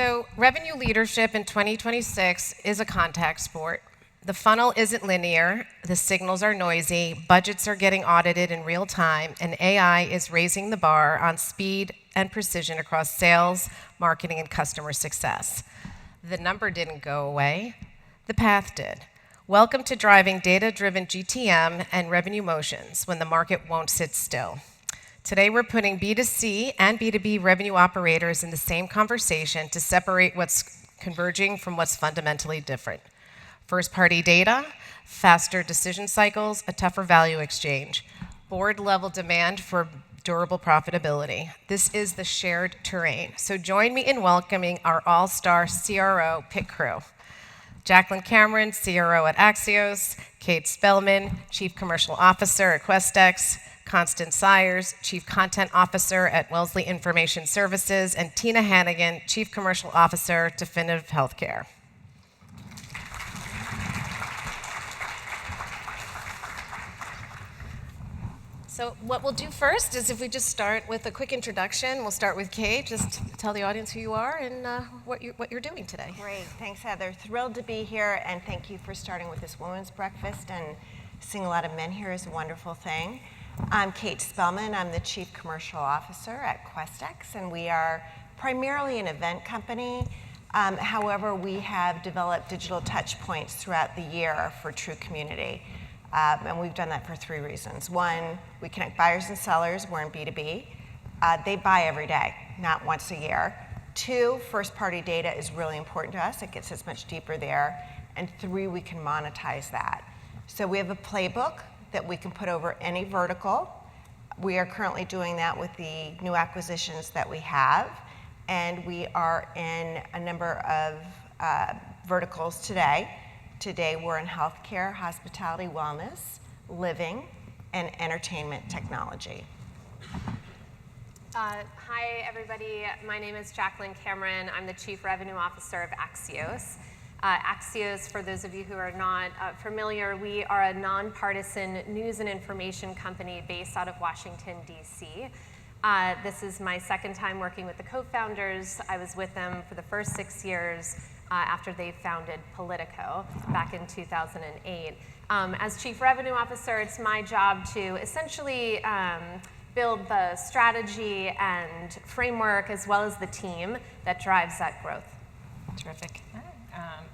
So revenue leadership in 2026 is a contact sport. The funnel isn't linear, the signals are noisy, budgets are getting audited in real time, and AI is raising the bar on speed and precision across sales, marketing, and customer success. The number didn't go away, the path did. Welcome to driving data-driven GTM and revenue motions when the market won't sit still. Today we're putting B2C and B2B revenue operators in the same conversation to separate what's converging from what's fundamentally different. First-party data, faster decision cycles, a tougher value exchange, board-level demand for durable profitability. This is the shared terrain. So join me in welcoming our all-star CRO pit crew. Jacqueline Cameron, CRO at Axios, Kate Spellman, Chief Commercial Officer at QuestX, Constance Sayers, Chief Content Officer at Wellesley Information Services, and Tina Hannagan, Chief Commercial Officer, Definitive Healthcare. So what we'll do first is if we just start with a quick introduction. We'll start with Kate. Just tell the audience who you are and what you're doing today. Great. Thanks, Heather. Thrilled to be here, and thank you for starting with this women's breakfast, and seeing a lot of men here is a wonderful thing. I'm Kate Spellman. I'm the Chief Commercial Officer at QuestX, and we are primarily an event company. However, we have developed digital touch points throughout the year for true community. And we've done that for 3 reasons. 1, we connect buyers and sellers. We're in B2B. They buy every day, not once a year. 2, first-party data is really important to us. It gets us much deeper there. And 3, we can monetize that. So we have a playbook that we can put over any vertical. We are currently doing that with the new acquisitions that we have. And we are in a number of verticals today. Today, we're in healthcare, hospitality, wellness, living, and entertainment technology. Hi, everybody. My name is Jacqueline Cameron. I'm the Chief Revenue Officer of Axios. Axios, for those of you who are not familiar, we are a nonpartisan news and information company based out of Washington, D.C. This is my second time working with the co-founders. I was with them for the first 6 years after they founded Politico back in 2008. As Chief Revenue Officer, it's my job to essentially build the strategy and framework as well as the team that drives that growth. Terrific.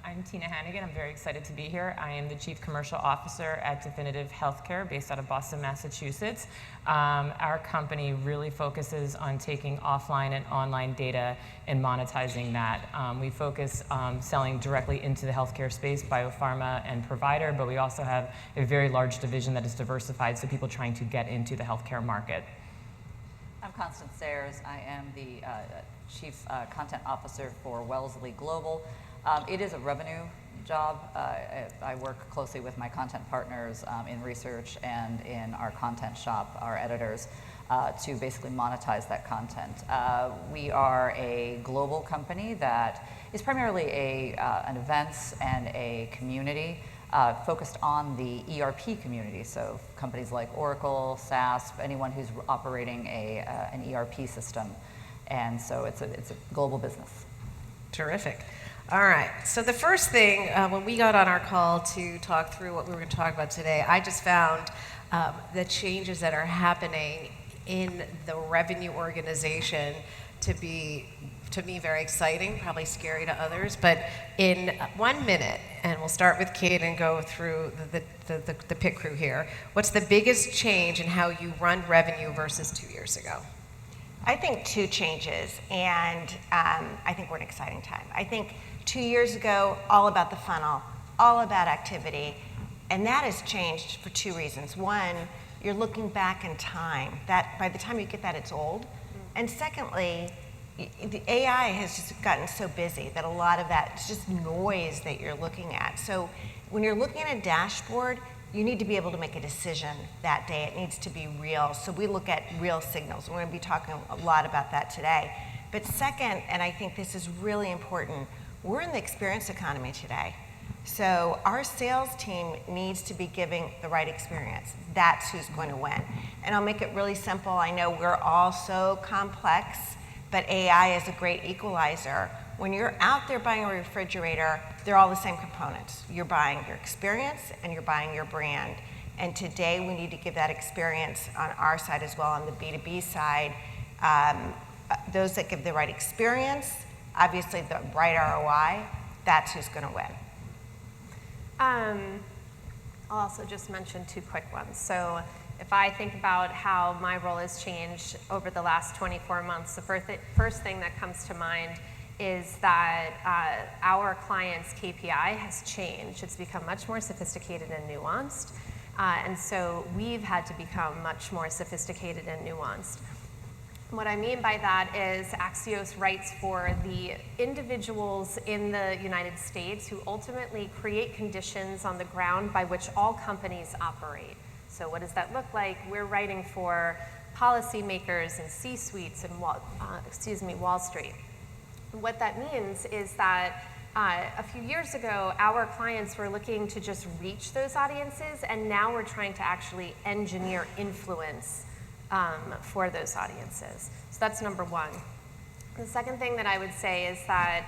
I'm Tina Hannagan. I'm very excited to be here. I am the Chief Commercial Officer at Definitive Healthcare based out of Boston, Massachusetts. Our company really focuses on taking offline and online data and monetizing that. We focus selling directly into the healthcare space, biopharma and provider, but we also have a very large division that is diversified, so people trying to get into the healthcare market. I'm Constance Sayers. I am the Chief Content Officer for Wellesley Global. It is a revenue job. I work closely with my content partners in research and in our content shop, our editors, to basically monetize that content. We are a global company that is primarily an events and a community focused on the ERP community, so companies like Oracle, SAS, anyone who's operating an ERP system. And so it's a global business. Terrific. All right, so the first thing, when we got on our call to talk through what we were going to talk about today, I just found the changes that are happening in the revenue organization to be, to me, very exciting, probably scary to others. But in 1 minute, and we'll start with Kate and go through the pit crew here, what's the biggest change in how you run revenue versus 2 years ago? I think 2 changes, and I think we're in an exciting time. I think 2 years ago, all about the funnel, all about activity, and that has changed for 2 reasons. 1, you're looking back in time. That by the time you get that, it's old. And secondly, the AI has just gotten so busy that a lot of that is just noise that you're looking at. So when you're looking at a dashboard, you need to be able to make a decision that day. It needs to be real. So we look at real signals. We're going to be talking a lot about that today. But second, and I think this is really important, we're in the experience economy today. So our sales team needs to be giving the right experience. That's who's going to win. And I'll make it really simple. I know we're all so complex, but AI is a great equalizer. when you're out there buying a refrigerator, they're all the same components. You're buying your experience and you're buying your brand. And today we need to give that experience on our side as well, on the B2B side. Those that give the right experience, obviously the right ROI, that's who's going to win. I'll also just mention 2 quick ones. So if I think about how my role has changed over the last 24 months, the first thing that comes to mind is that our clients' KPI has changed. It's become much more sophisticated and nuanced. And so we've had to become much more sophisticated and nuanced. What I mean by that is Axios writes for the individuals in the United States who ultimately create conditions on the ground by which all companies operate. So what does that look like? We're writing for policymakers and C-suites and Wall Street. What that means is that a few years ago, our clients were looking to just reach those audiences, and now we're trying to actually engineer influence for those audiences. So that's number one. The second thing that I would say is that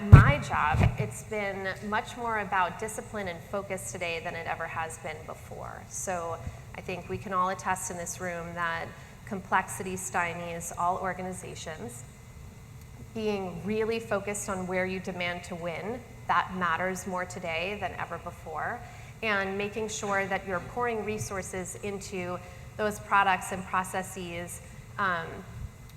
my job, it's been much more about discipline and focus today than it ever has been before. So I think we can all attest in this room that complexity stymies all organizations. Being really focused on where you demand to win, that matters more today than ever before. And making sure that you're pouring resources into those products and processes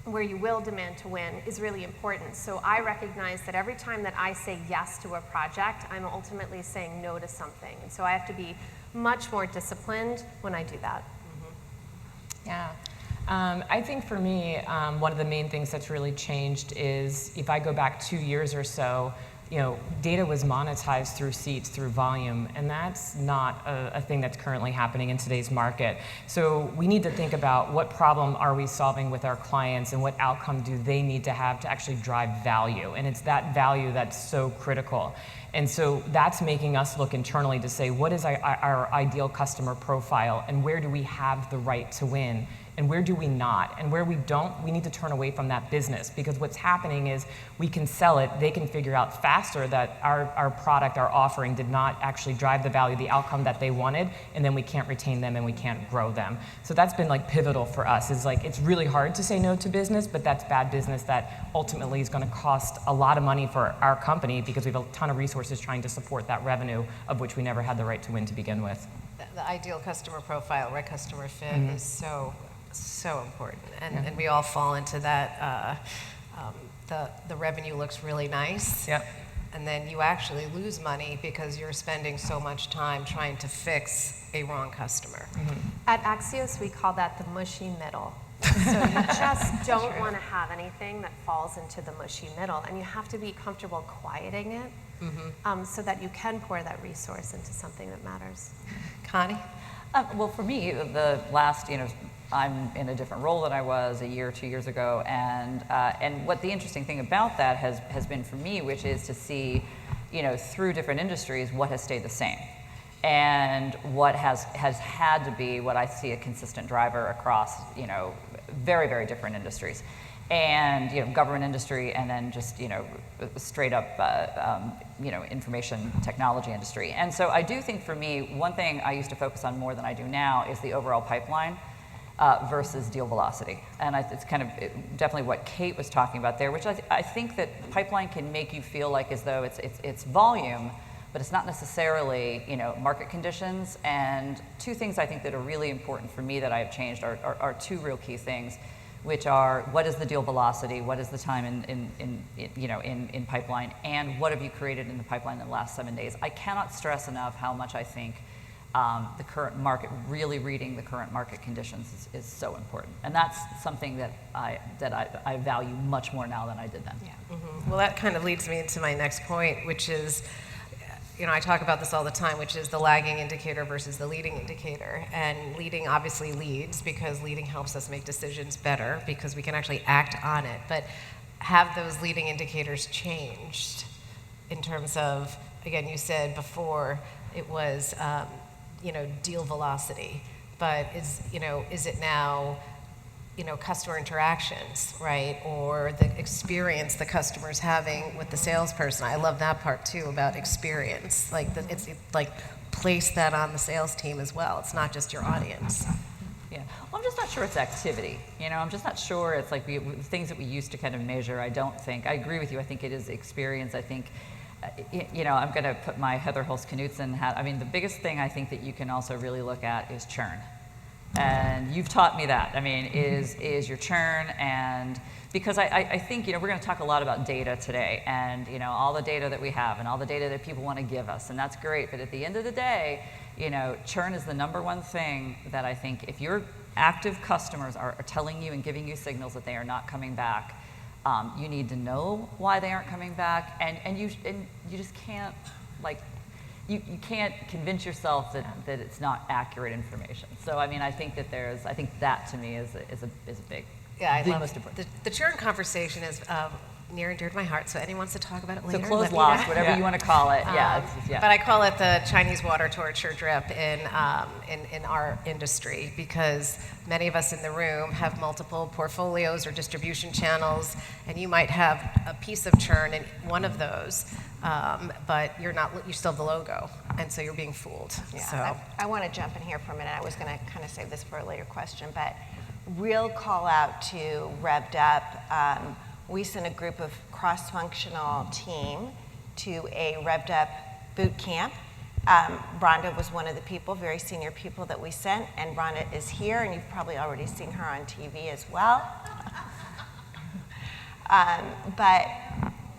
where you will demand to win is really important. So I recognize that every time that I say yes to a project, I'm ultimately saying no to something. And so I have to be much more disciplined when I do that. Yeah. I think for me, one of the main things that's really changed is if I go back 2 years or so, data was monetized through seats, through volume, and that's not a thing that's currently happening in today's market. So we need to think about what problem are we solving with our clients and what outcome do they need to have to actually drive value, and it's that value that's so critical. And so that's making us look internally to say, what is our ideal customer profile, and where do we have the right to win? And where do we not? And where we don't, we need to turn away from that business, because what's happening is we can sell it, they can figure out faster that our product, our offering did not actually drive the value, the outcome that they wanted, and then we can't retain them and we can't grow them. So that's been like pivotal for us. It's really hard to say no to business, but that's bad business that ultimately is going to cost a lot of money for our company, because we have a ton of resources trying to support that revenue, of which we never had the right to win to begin with. The ideal customer profile, right customer fit is so important, and we all fall into that. The revenue looks really nice, and then you actually lose money because you're spending so much time trying to fix a wrong customer. At Axios, we call that the mushy middle. So you just don't want to have anything that falls into the mushy middle, and you have to be comfortable quieting it so that you can pour that resource into something that matters. Connie? Well, for me, the last, I'm in a different role than I was a year or 2 years ago, and what the interesting thing about that has been for me, which is to see, through different industries, what has stayed the same, and what has had to be what I see a consistent driver across, very, very different industries, and government industry, and then just straight up information technology industry. And so I do think for me, one thing I used to focus on more than I do now is the overall pipeline versus deal velocity. And it's kind of definitely what Kate was talking about there, which I think that pipeline can make you feel like as though it's volume, but it's not necessarily market conditions. And 2 things I think that are really important for me that I have changed are 2 real key things, which are what is the deal velocity, what is the time in pipeline, and what have you created in the pipeline in the last 7 days. I cannot stress enough how much I think the current market, really reading the current market conditions is so important. And that's something that I value much more now than I did then. Well, that kind of leads me into my next point, which is, I talk about this all the time, which is the lagging indicator versus the leading indicator. And leading obviously leads, because leading helps us make decisions better, because we can actually act on it. But have those leading indicators changed in terms of, again, you said before it was, deal velocity, but is it now customer interactions, right? Or the experience the customer's having with the salesperson. I love that part too about experience. Like it's like place that on the sales team as well. It's not just your audience. Yeah, well, I'm just not sure it's activity. I'm just not sure it's like things that we used to kind of measure. I agree with you. I think it is experience. I think, I'm going to put my Heather Holst-Knudsen hat. I mean, the biggest thing I think that you can also really look at is churn. And you've taught me that. I mean, is your churn, and because I think, we're going to talk a lot about data today, and, all the data that we have and all the data that people want to give us, and that's great. But at the end of the day, churn is the #1 thing that I think if your active customers are telling you and giving you signals that they are not coming back, you need to know why they aren't coming back, and you just can't, you can't convince yourself that it's not accurate information. So I mean, I think that to me is a big, yeah, the most important. The churn conversation is near and dear to my heart. So anyone wants to talk about it later? So closed loss, whatever you want to call it. Yeah, But I call it the Chinese water torture drip in our industry, because many of us in the room have multiple portfolios or distribution channels, and you might have a piece of churn in one of those, but you still have the logo, and so you're being fooled. Yeah, So I want to jump in here for a minute. I was going to kind of save this for a later question, but real call out to Revved Up. We sent a group of cross-functional team to a Revved Up boot camp. Rhonda was one of the people, very senior people that we sent, and Rhonda is here, and you've probably already seen her on TV as well. But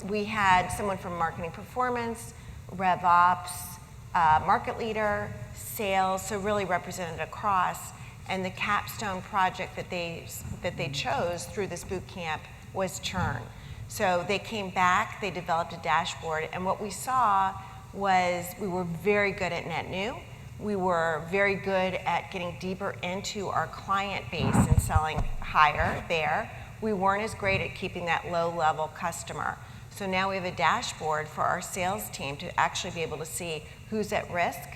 we had someone from marketing performance, Rev Ops, market leader, sales, so really represented across. And the capstone project that they chose through this boot camp was churn. So they came back, they developed a dashboard, and what we saw was we were very good at net new. We were very good at getting deeper into our client base and selling higher there. We weren't as great at keeping that low-level customer. So now we have a dashboard for our sales team to actually be able to see who's at risk,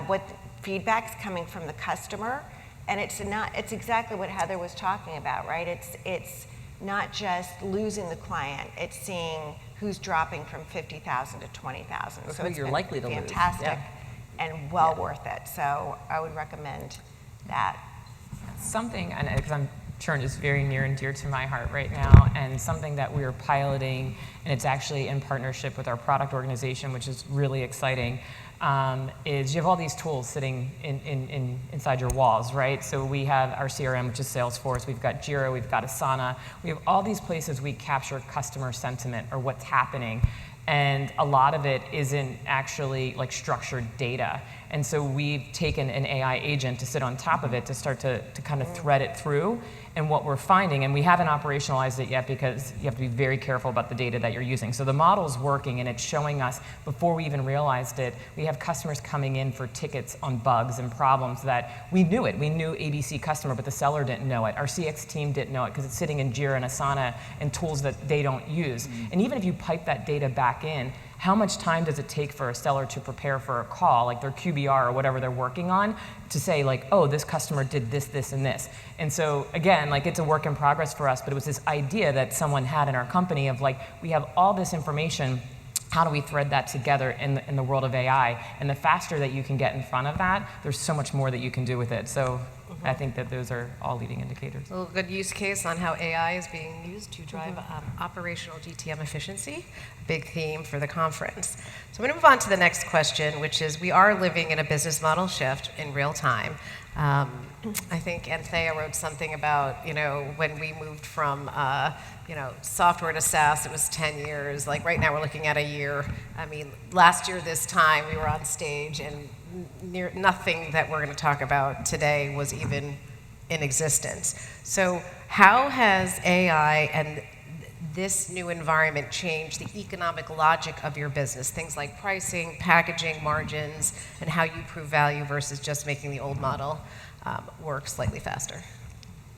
what feedback's coming from the customer, and it's exactly what Heather was talking about, right? It's not just losing the client, it's seeing who's dropping from 50,000 to 20,000. Or So who it's you're been likely to lose. fantastic Yeah. and well worth it. So I would recommend that. Something, and because churn is very near and dear to my heart right now, and something that we are piloting, and it's actually in partnership with our product organization, which is really exciting, is you have all these tools sitting inside your walls, right? So we have our CRM, which is Salesforce, we've got Jira, we've got Asana, we have all these places we capture customer sentiment or what's happening, and a lot of it isn't actually like structured data. And so we've taken an AI agent to sit on top of it to start to kind of thread it through. And what we're finding, and we haven't operationalized it yet because you have to be very careful about the data that you're using. So the model's working, and it's showing us, before we even realized it, we have customers coming in for tickets on bugs and problems that we knew it. We knew ABC customer, but the seller didn't know it. Our CX team didn't know it because it's sitting in Jira and Asana and tools that they don't use. And even if you pipe that data back in, how much time does it take for a seller to prepare for a call, like their QBR or whatever they're working on, to say like, oh, this customer did this, this, and this. And so again, like it's a work in progress for us, but it was this idea that someone had in our company of like, we have all this information, how do we thread that together in the world of AI? And the faster that you can get in front of that, there's so much more that you can do with it. So I think that those are all leading indicators. A good use case on how AI is being used to drive operational GTM efficiency, a big theme for the conference. So I'm going to move on to the next question, which is we are living in a business model shift in real time. I think Anthea wrote something about, when we moved from, software to SaaS, it was 10 years. Like right now we're looking at a year. I mean, last year this time we were on stage and nothing that we're going to talk about today was even in existence. So how has AI and this new environment changed the economic logic of your business? Things like pricing, packaging, margins, and how you prove value versus just making the old model work slightly faster.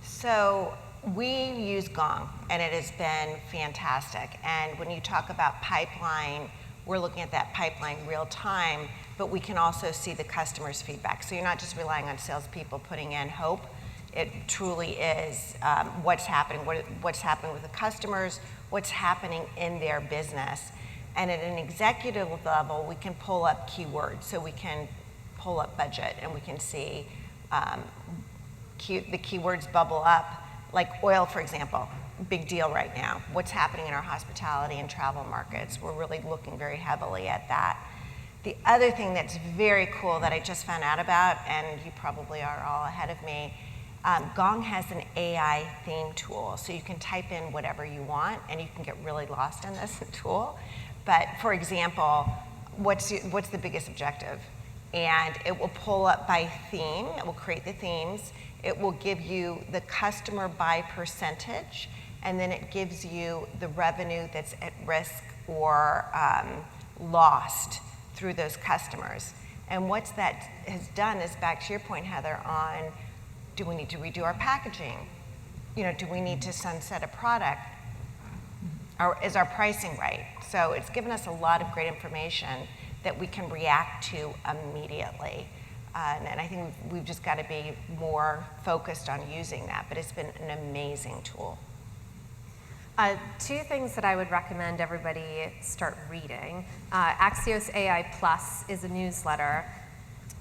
So we use Gong, and it has been fantastic. And when you talk about pipeline, we're looking at that pipeline real time, but we can also see the customer's feedback. So you're not just relying on salespeople putting in hope. It truly is what's happening with the customers, what's happening in their business. And at an executive level, we can pull up keywords. So we can pull up budget and we can see the keywords bubble up, like oil, for example. Big deal right now. What's happening in our hospitality and travel markets? We're really looking very heavily at that. The other thing that's very cool that I just found out about, and you probably are all ahead of me, Gong has an AI theme tool. So you can type in whatever you want, and you can get really lost in this tool. But for example, what's the biggest objective? And it will pull up by theme. It will create the themes. It will give you the customer by percentage, and then it gives you the revenue that's at risk or lost through those customers. And what that has done is, back to your point, Heather, on do we need to redo our packaging? Do we need to sunset a product? Or is our pricing right? So it's given us a lot of great information that we can react to immediately. And I think we've just got to be more focused on using that, but it's been an amazing tool. Two things that I would recommend everybody start reading. Axios AI Plus is a newsletter.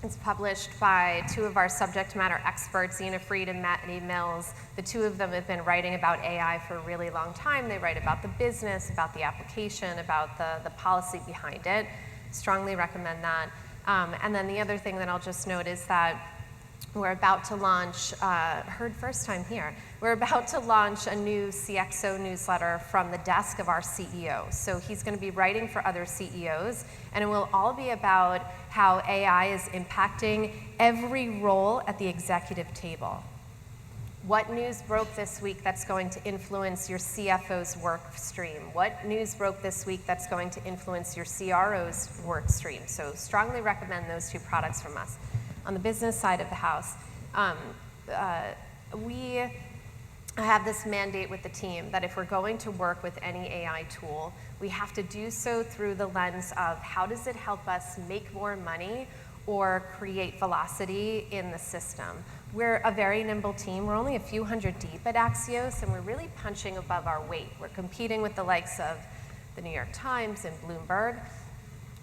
It's published by two of our subject matter experts, Ina Fried and Matty Mills. The two of them have been writing about AI for a really long time. They write about the business, about the application, about the policy behind it. Strongly recommend that. And then the other thing that I'll just note is that we're about to launch, heard first time here, we're about to launch a new CXO newsletter from the desk of our CEO. So he's going to be writing for other CEOs, and it will all be about how AI is impacting every role at the executive table. What news broke this week that's going to influence your CFO's work stream? What news broke this week that's going to influence your CRO's work stream? So strongly recommend those two products from us. On the business side of the house, we have this mandate with the team that if we're going to work with any AI tool, we have to do so through the lens of how does it help us make more money or create velocity in the system. We're a very nimble team. We're only a few hundred deep at Axios, and we're really punching above our weight. We're competing with the likes of the New York Times and Bloomberg.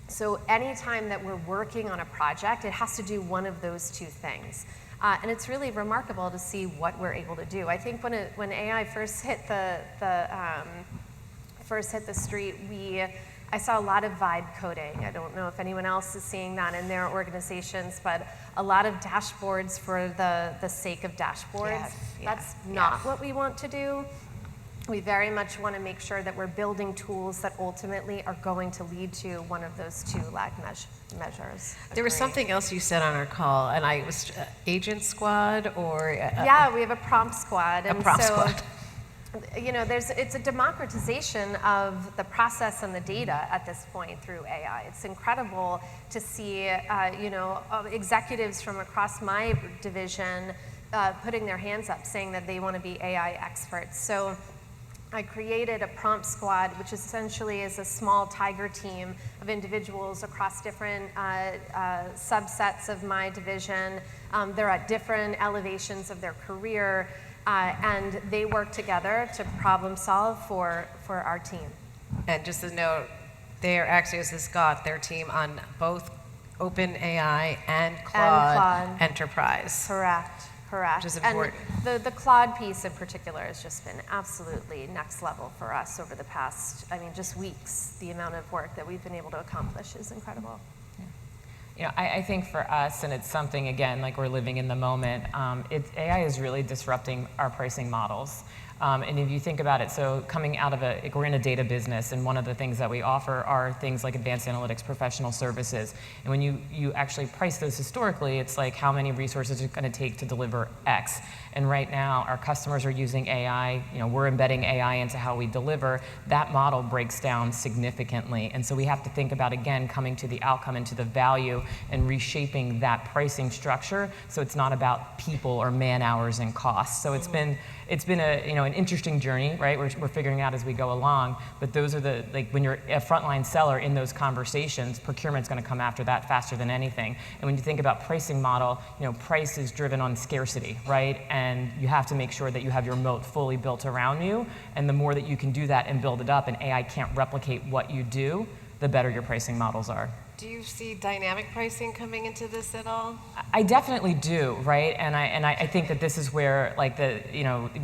So anytime that we're working on a project, it has to do one of those two things. And it's really remarkable to see what we're able to do. I think when AI first hit the street, I saw a lot of vibe coding. I don't know if anyone else is seeing that in their organizations, but a lot of dashboards for the sake of dashboards. That's not what we want to do. We very much want to make sure that we're building tools that ultimately are going to lead to one of those two lag measures. There was something else you said on our call, and I was agent squad or yeah, we have a prompt squad, and squad. It's a democratization of the process and the data at this point through AI. It's incredible to see executives from across my division putting their hands up, saying that they want to be AI experts. So I created a prompt squad, which essentially is a small tiger team of individuals across different subsets of my division. They're at different elevations of their career, and they work together to problem solve for our team. And just a note, Axios has got their team on both OpenAI and Claude Enterprise. Correct. Which is important. And the Claude piece in particular has just been absolutely next level for us over the past, just weeks. The amount of work that we've been able to accomplish is incredible. I think for us, and it's something, again, like we're living in the moment, AI is really disrupting our pricing models. And if you think about it, so coming out of we're in a data business, and one of the things that we offer are things like advanced analytics, professional services. And when you actually price those historically, it's like how many resources it's going to take to deliver X. And right now, our customers are using AI. We're embedding AI into how we deliver. That model breaks down significantly. And so we have to think about, again, coming to the outcome and to the value and reshaping that pricing structure so it's not about people or man hours and costs. So it's been an an interesting journey, right? We're figuring out as we go along, but those are the, like when you're a frontline seller in those conversations, procurement's gonna come after that faster than anything. And when you think about pricing model, price is driven on scarcity, right? And you have to make sure that you have your moat fully built around you, and the more that you can do that and build it up, and AI can't replicate what you do, the better your pricing models are. Do you see dynamic pricing coming into this at all? I definitely do, right? And I think that this is where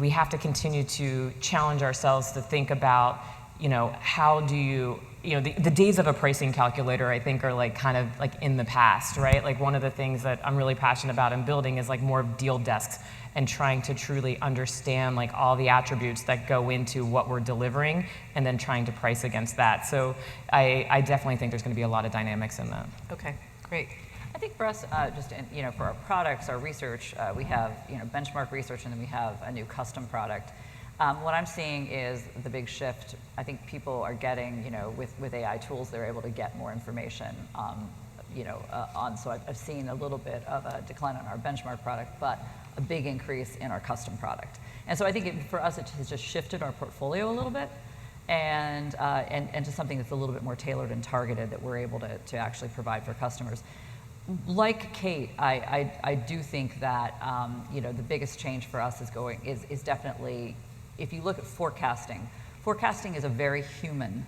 we have to continue to challenge ourselves to think about, how do you, the days of a pricing calculator, I think, are kind of in the past, right? Like one of the things that I'm really passionate about in building is more deal desks and trying to truly understand all the attributes that go into what we're delivering and then trying to price against that. So I definitely think there's going to be a lot of dynamics in that. Okay, great. I think for us, for our products, our research, we have benchmark research, and then we have a new custom product. What I'm seeing is the big shift. I think people are getting, with AI tools, they're able to get more information. So I've seen a little bit of a decline on our benchmark product, but a big increase in our custom product. And so I think for us, it has just shifted our portfolio a little bit, and to something that's a little bit more tailored and targeted that we're able to actually provide for customers. Like Kate, I do think that the biggest change for us is definitely, if you look at forecasting is a very human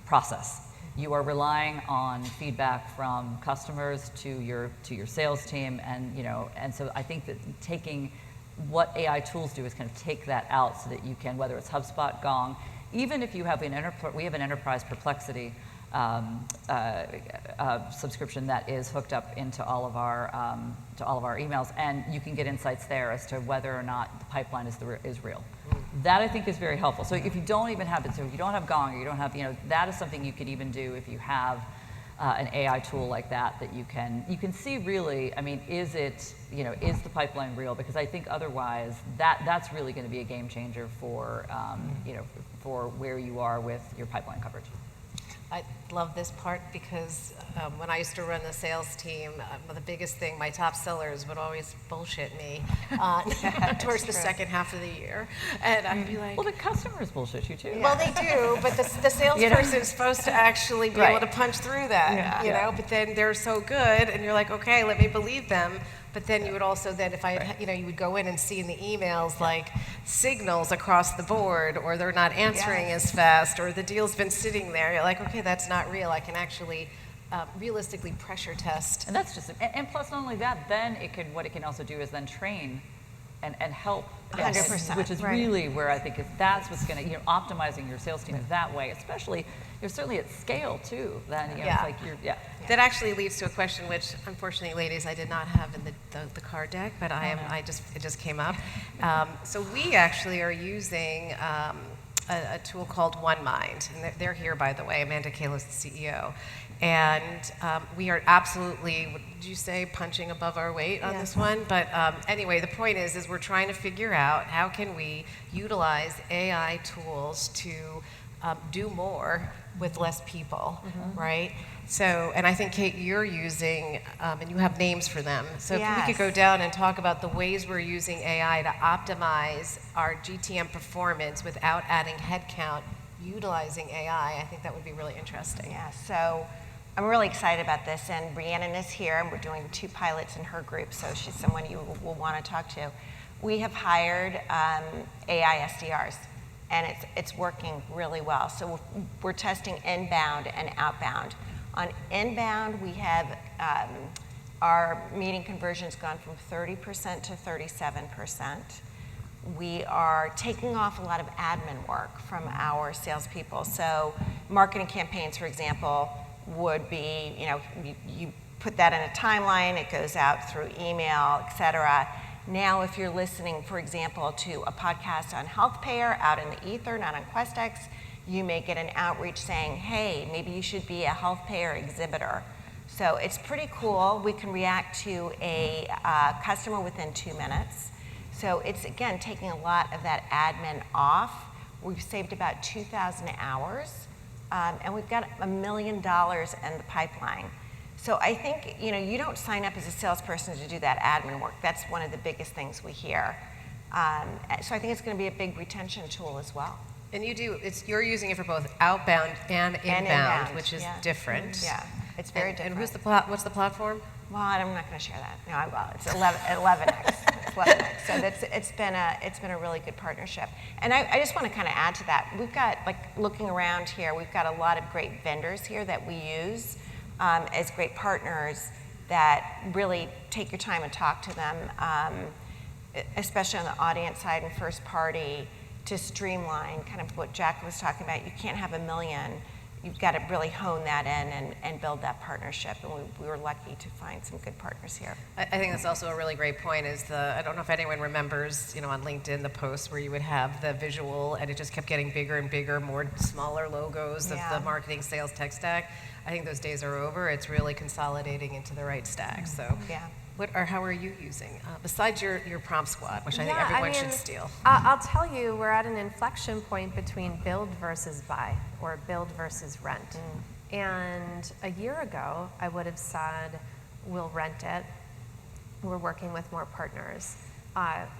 process. You are relying on feedback from customers to your sales team, and so I think that taking what AI tools do is kind of take that out so that you can, whether it's HubSpot, Gong, even if you have we have an enterprise Perplexity subscription that is hooked up into all of our emails, and you can get insights there as to whether or not the pipeline is real. That I think is very helpful. So if you don't even have it, so if you don't have Gong, or you don't have, that is something you could even do if you have an AI tool like that you can see really, is it, is the pipeline real? Because I think otherwise that's really going to be a game changer for, for where you are with your pipeline coverage. I love this part because when I used to run the sales team, the biggest thing, my top sellers would always bullshit me towards the second half of the year. And I'd be like... Well, the customers bullshit you too. Yeah. Well, they do, but the salesperson is supposed to actually be able to punch through that, but then they're so good, and you're like, okay, let me believe them. But then you would also then, if I, you would go in and see in the emails signals across the board, or they're not answering as fast, or the deal's been sitting there. You're like, okay, that's not real. I can actually realistically pressure test. And that's just, and plus not only that, then what it can also do is then train and help. 100%. Which is really where I think that's what's going to, optimizing your sales team that way, especially, certainly at scale too. Then, it's like That actually leads to a question which, unfortunately, ladies, I did not have in the card deck, but it just came up. So we actually are using a tool called OneMind, and they're here, by the way. Amanda Kalo's the CEO. And we are absolutely, what did you say, punching above our weight on this one? But anyway, the point is we're trying to figure out how can we utilize AI tools to do more with less people, right? So, and I think, Kate, you're using, and you have names for them. So if we could go down and talk about the ways we're using AI to optimize our GTM performance without adding headcount, utilizing AI, I think that would be really interesting. Yeah, so I'm really excited about this, and Rhiannon is here, and we're doing 2 pilots in her group, so she's someone you will want to talk to. We have hired AI SDRs, and it's working really well. So we're testing inbound and outbound. On inbound, we have our meeting conversions gone from 30% to 37%. We are taking off a lot of admin work from our salespeople. So marketing campaigns, for example, would be, you put that in a timeline, it goes out through email, et cetera. Now, if you're listening, for example, to a podcast on health payer out in the ether, not on QuestX, you may get an outreach saying, hey, maybe you should be a health payer exhibitor. So it's pretty cool. We can react to a customer within 2 minutes. So it's, again, taking a lot of that admin off. We've saved about 2,000 hours, and we've got $1 million in the pipeline. So I think, you don't sign up as a salesperson to do that admin work. That's one of the biggest things we hear. So I think it's going to be a big retention tool as well. And you're using it for both outbound and inbound, which is different. Yeah, it's very different. And what's the platform? Well, I'm not going to share that. No, I will. It's 11x. It's 11x. So it's been a really good partnership. And I just want to kind of add to that. We've got, like, looking around here, we've got a lot of great vendors here that we use as great partners that really take your time and talk to them, especially on the audience side and first party, to streamline kind of what Jack was talking about. You can't have a million. You've got to really hone that in and build that partnership. And we were lucky to find some good partners here. I think that's also a really great point is I don't know if anyone remembers, on LinkedIn, the posts where you would have the visual and it just kept getting bigger and bigger, more smaller logos of the marketing, sales, tech stack. I think those days are over. It's really consolidating into the right stack. So how are you using, besides your prompt squad, which I think everyone should steal? I'll tell you, we're at an inflection point between build versus buy, or build versus rent. And a year ago, I would have said, we'll rent it. We're working with more partners.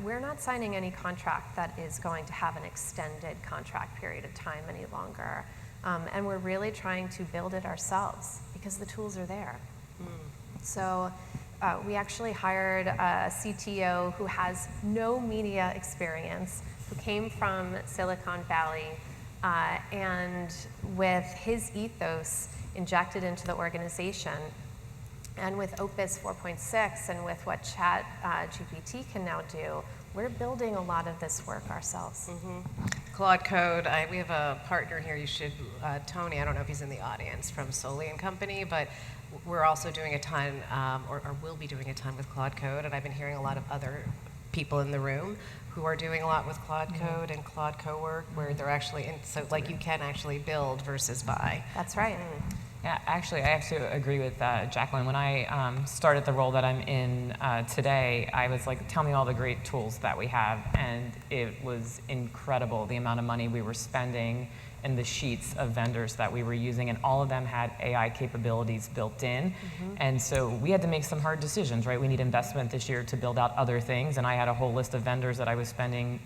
We're not signing any contract that is going to have an extended contract period of time any longer. And we're really trying to build it ourselves because the tools are there. So we actually hired a CTO who has no media experience, who came from Silicon Valley, and with his ethos injected into the organization, and with Opus 4.6 and with what Chat GPT can now do, we're building a lot of this work ourselves. Claude Code, we have a partner here, Tony, I don't know if he's in the audience, from Soli & Company, but we're also doing a ton, or will be doing a ton with Claude Code, and I've been hearing a lot of other people in the room who are doing a lot with Claude Code and Claude Cowork, where they're actually, you can actually build versus buy. That's right. Yeah, actually, I have to agree with Jacqueline. When I started the role that I'm in today, I was like, tell me all the great tools that we have, and it was incredible, the amount of money we were spending and the sheets of vendors that we were using, and all of them had AI capabilities built in. And so we had to make some hard decisions, right? We need investment this year to build out other things, and I had a whole list of vendors that I was spending,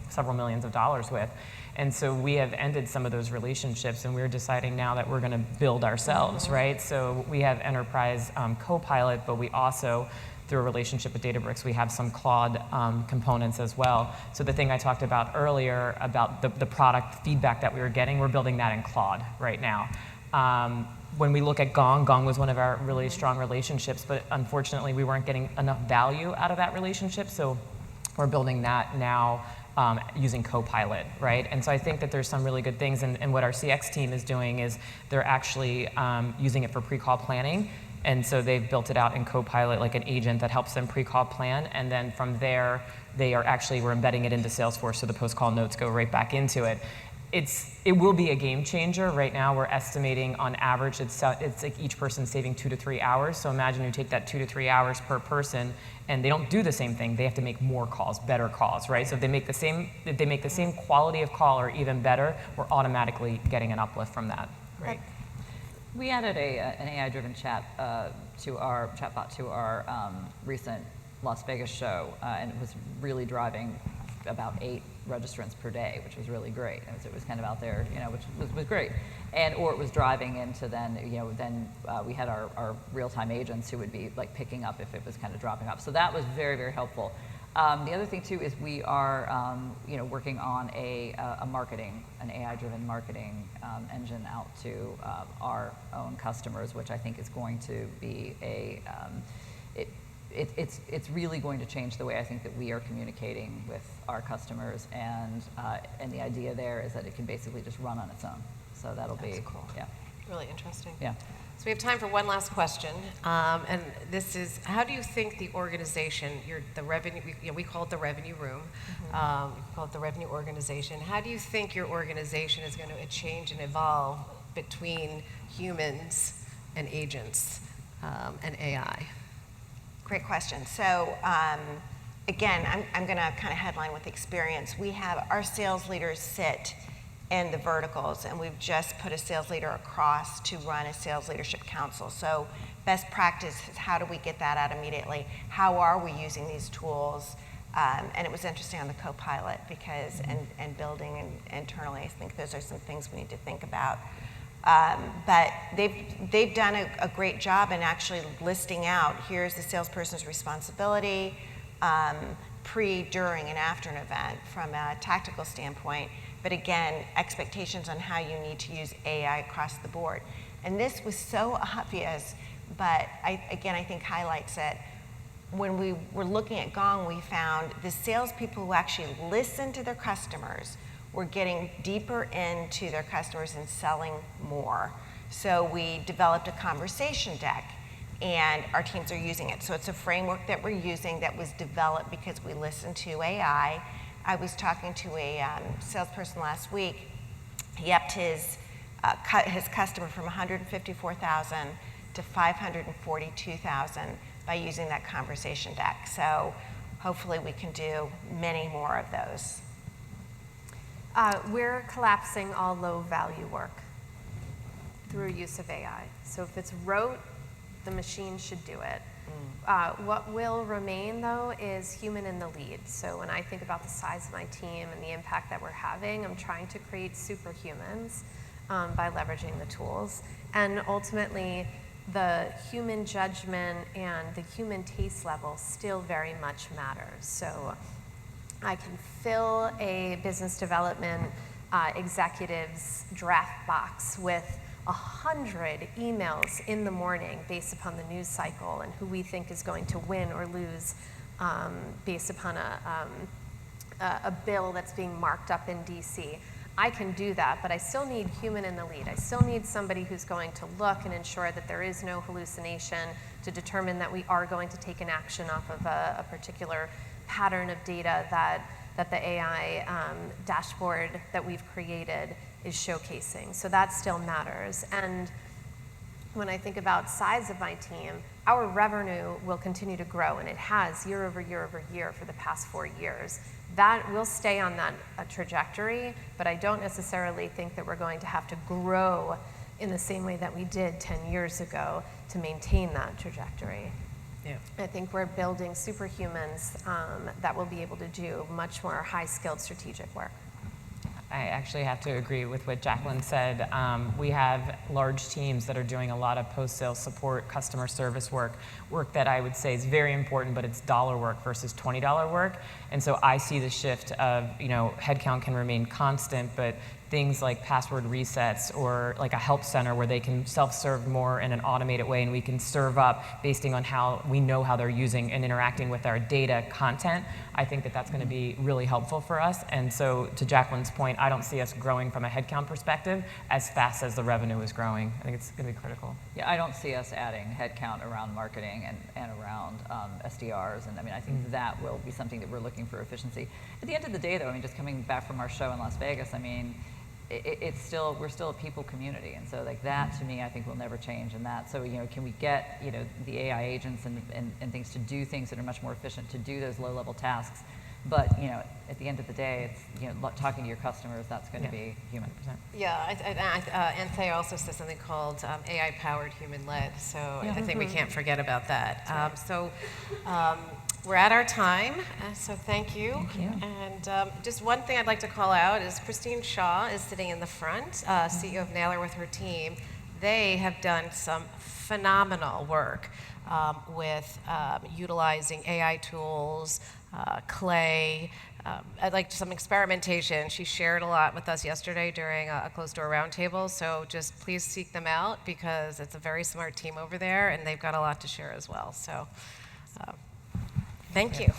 several millions of dollars with. And so we have ended some of those relationships, and we're deciding now that we're going to build ourselves, right? So we have Enterprise Copilot, but we also, through a relationship with Databricks, we have some Claude components as well. So the thing I talked about earlier about the product feedback that we were getting, we're building that in Claude right now. When we look at Gong was one of our really strong relationships, but unfortunately we weren't getting enough value out of that relationship, so we're building that now using Copilot, right? And so I think that there's some really good things, and what our CX team is doing is they're actually using it for pre-call planning. And so they've built it out in Copilot, like an agent that helps them pre-call plan. And then from there, we're embedding it into Salesforce, so the post-call notes go right back into it. It will be a game changer. Right now, we're estimating on average, it's like each person saving 2 to 3 hours. So imagine you take that 2 to 3 hours per person, and they don't do the same thing. They have to make more calls, better calls, right? So if they make the same quality of call or even better, we're automatically getting an uplift from that. Right. We added an AI-driven chatbot to our recent Las Vegas show, and it was really driving about 8 registrants per day, which was really great. It was kind of out there, which was great. Or it was driving into then we had our real-time agents who would be like picking up if it was kind of dropping off. So that was very, very helpful. The other thing too is we are working on an AI-driven marketing engine out to our own customers, which I think is going to be it's really going to change the way I think that we are communicating with our customers, and the idea there is that it can basically just run on its own. So that'll be cool. Yeah. Really interesting. Yeah. So we have time for one last question, and this is: how do you think the organization, the revenue, we call it the revenue room, we call it the revenue organization. How do you think your organization is going to change and evolve between humans and agents and AI? Great question. So again, I'm going to kind of headline with experience. We have our sales leaders sit in the verticals, and we've just put a sales leader across to run a sales leadership council. So best practice is how do we get that out immediately? How are we using these tools? And it was interesting on the co-pilot because, and building internally, I think those are some things we need to think about. But they've done a great job in actually listing out, here's the salesperson's responsibility, pre, during, and after an event from a tactical standpoint. But again, expectations on how you need to use AI across the board. And this was so obvious, but I think highlights it. When we were looking at Gong, we found the salespeople who actually listened to their customers were getting deeper into their customers and selling more. So we developed a conversation deck, and our teams are using it. So it's a framework that we're using that was developed because we listened to AI. I was talking to a salesperson last week. He upped his customer from 154,000 to 542,000 by using that conversation deck. So hopefully we can do many more of those. We're collapsing all low-value work through use of AI. So if it's rote, the machine should do it. What will remain, though, is human in the lead. So when I think about the size of my team and the impact that we're having, I'm trying to create superhumans by leveraging the tools. And ultimately, the human judgment and the human taste level still very much matters. So I can fill a business development executive's draft box with 100 emails in the morning based upon the news cycle and who we think is going to win or lose based upon a bill that's being marked up in DC. I can do that, but I still need human in the lead. I still need somebody who's going to look and ensure that there is no hallucination, to determine that we are going to take an action off of a particular pattern of data that the AI dashboard that we've created is showcasing. So that still matters. And when I think about size of my team, our revenue will continue to grow, and it has year over year over year for the past 4 years. That will stay on that trajectory, but I don't necessarily think that we're going to have to grow in the same way that we did 10 years ago to maintain that trajectory. Yeah. I think we're building superhumans that will be able to do much more high-skilled strategic work. I actually have to agree with what Jacqueline said. We have large teams that are doing a lot of post-sale support, customer service work that I would say is very important, but it's dollar work versus $20 work. And so I see the shift of, headcount can remain constant, but things like password resets or like a help center where they can self-serve more in an automated way, and we can serve up based on how we know how they're using and interacting with our data content. I think that that's going to be really helpful for us. And so to Jacqueline's point, I don't see us growing from a headcount perspective as fast as the revenue is growing. I think it's going to be critical. Yeah, I don't see us adding headcount around marketing and around SDRs. And I think that will be something that we're looking for efficiency. At the end of the day, though, just coming back from our show in Las Vegas, we're still a people community, and so that to me I think will never change. And that, so can we get the AI agents and things to do things that are much more efficient to do those low-level tasks, but at the end of the day, it's talking to your customers, that's going to be human. Yeah, Anthea also says something called AI-powered human-led, so I think we can't forget about that. We're at our time, so thank you. Thank you. And just one thing I'd like to call out is Christine Shaw is sitting in the front, CEO of Naylor with her team. They have done some phenomenal work with utilizing AI tools, Clay, I'd like some experimentation. She shared a lot with us yesterday during a closed-door roundtable, so just please seek them out because it's a very smart team over there, and they've got a lot to share as well. So. Thank you.